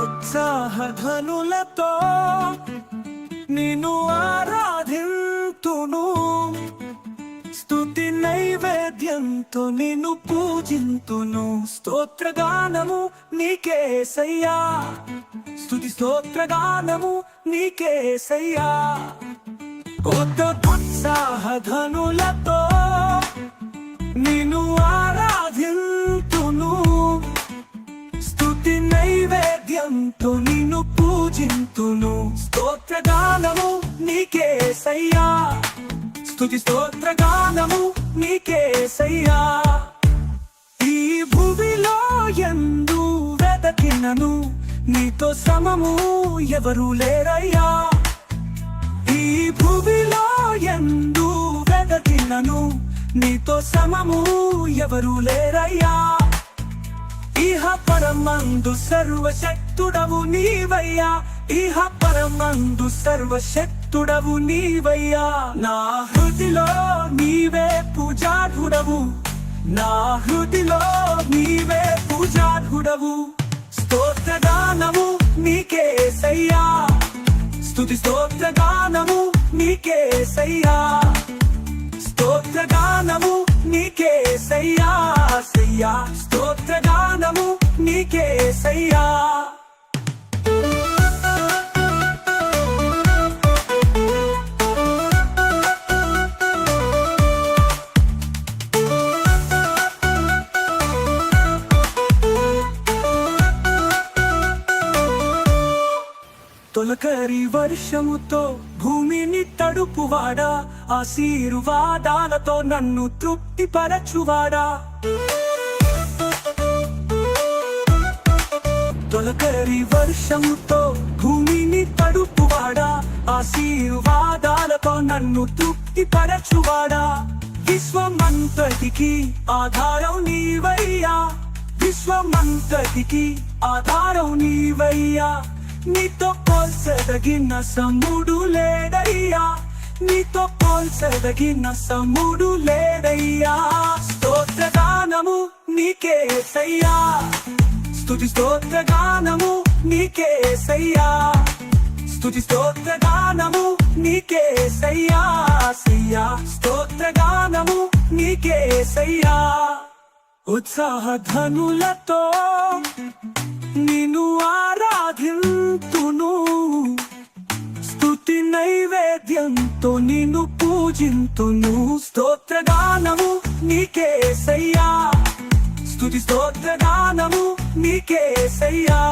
ఉత్సాహధ్వనులతో నిన్ను ఆరాధింతును, స్తుతి నైవేద్యంతో నిన్ను పూజింతును. స్తోత్రగానము నీకేసయ్యా, స్తుతి స్తోత్రగానము నీకేసయ్యా. కొత్త ఉత్సాహధ్వనులతో నిన్ను ఆరాధింతును, స్తుతి నైవేద్యంతో నిన్ను పూజింతును. స్తోత్రగానము నీకేసయ్యా, స్తుతి స్తోత్రగానము నీకేసయ్యా. ఈ భూమిలో ఎందు వెదకినను నీతో సమము ఎవరు లేరయ్యా. ఈ భూమిలో ఎందు వెదకినను నీతో సమము ఎవరు లేరయ్యా. ఇహ పరమందు సర్వశక్తుడవు నీవయ్యా, ఇహ పరమందు సర్వశక్తుడవు నీవయ్యా. నా హృదిలో నీవే పూజార్హుడవు, నా హృదిలో నీవే పూజార్హుడవు. స్తోత్రగానము నీకేసయ్యా, స్తుతి స్తోత్రగానము నీకేసయ్యా. స్తోత్రగానము నీకేసయ్యా, సయ్యా. స్తోత్రగానము నీకేసయ్యా. తొలకరి వర్షముతో భూమిని తడుపువాడా, ఆశీర్వాదాలతో నన్ను తృప్తిపరచువాడా. తొలకరి వర్షముతో భూమిని తడుపువాడా, ఆశీర్వాదాలతో నన్ను తృప్తిపరచువాడా. విశ్వమంతటికి ఆధారం నీవయ్యా, విశ్వమంతటికి ఆధారం నీవయ్యా. నీతో పోల్చదగిన సముడు లేడయ్యా, నీతో పోల్చదగిన సముడు లేడయ్యా. స్తోత్రగానము నీకేసయ్యా, స్తుతి స్తోత్రగానము నీకేసయ్యా. స్తుతి స్తోత్రగానము నీకేసయ్యా, సయ్యా. స్తోత్రగానము నీకేసయ్యా. ఉత్సాహధ్వనులతో నిన్ను ఆరాధింతును, స్తుతి నైవేద్యంతో నిన్ను పూజింతును. స్తోత్రగానము నీకేసయ్యా, స్తుతి స్తోత్రగానము నీకేసయ్యా.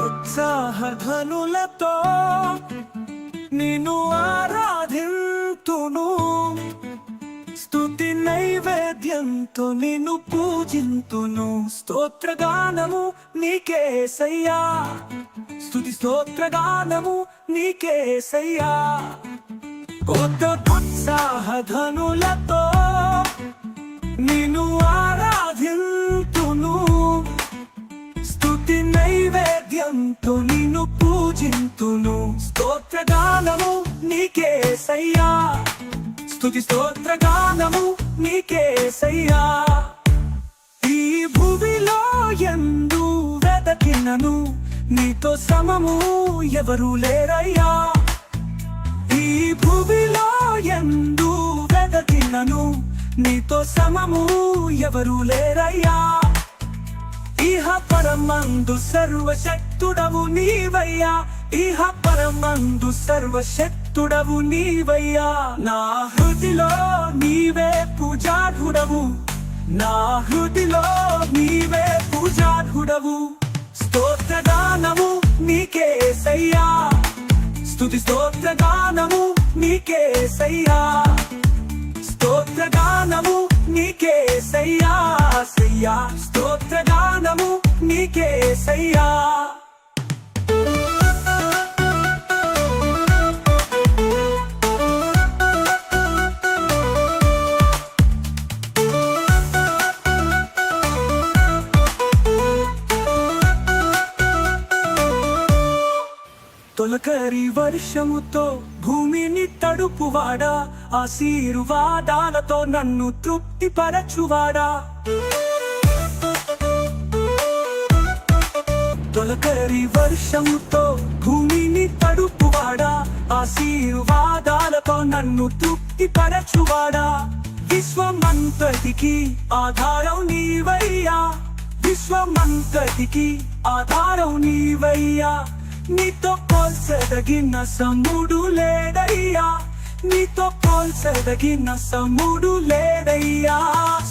ఉత్సాహధ్వనులతో నిన్ను ఆరాధింతును, స్తుతి నైవేద్యంతో నిన్ను పూజింతును. స్తోత్రగానము నీకేసయ్యా, స్తుతి స్తోత్రగానము నీకేసయ్యా. కొత్త ఉత్సాహధ్వనులతో నిన్ను ఆరాధింతును, స్తుతి నైవేద్యంతో నిన్ను పూజింతును. స్తోత్రగానము నీకేసయ్యా, స్తుతి స్తోత్రగానము నీకేసయ్యా. ఈ భూమిలో ఎందు వెదకినను నీతో సమము ఎవరు లేరయ్యా. ఈ భూమిలో ఎందు వెదకినను నీతో సమము ఎవరు లేరయ్యా. ఇహ పరమందు సర్వశక్తుడవు నీవయ్యా, ఇహ పరమందు సర్వశక్తుడవు నీవయ్యా. నా హృదిలో నీవే పూజార్హుడవు, నా హృదిలో నీవే పూజార్హుడవు. స్తోత్రగానము నీకేసయ్యా, స్తుతి స్తోత్రగానము నీకేసయ్యా. స్తోత్రగానము నీకేసయ్యా, సయ్యా. స్తోత్రగానము నీకేసయ్యా. తొలకరి వర్షముతో భూమిని తడుపువాడా, ఆశీర్వాదాలతో నన్ను తృప్తిపరచువాడా. తొలకరి వర్షముతో భూమిని తడుపువాడా, ఆశీర్వాదాలతో నన్ను తృప్తిపరచువాడా. విశ్వమంతటికి ఆధారం నీవయ్యా, విశ్వమంతటికి ఆధారం నీవయ్యా. నీతో పోల్చదగిన సముడు లేడయ్యా, నీతో పోల్చదగిన సముడు లేడయ్యా.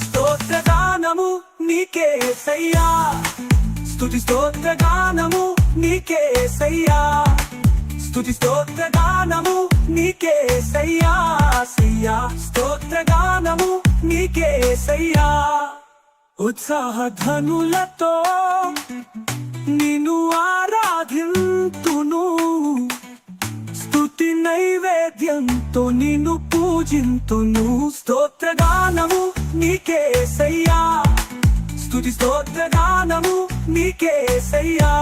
స్తోత్రగానము నీకే యేసయ్యా, స్తుతి స్తోత్రగానము నీకే యేసయ్యా, స్తుతి స్తోత్రగానము నీకే యేసయ్యా. స్తోత్రగానము నీకే యేసయ్యా. ఉత్సాహధనులతో నిన్ను ఆరాధింతును, స్తుతి నైవేద్యంతో నిన్ను పూజింతును. స్తోత్రగానము నీకే యేసయ్యా, స్తుతి స్తోత్రగానము నీకే యేసయ్యా.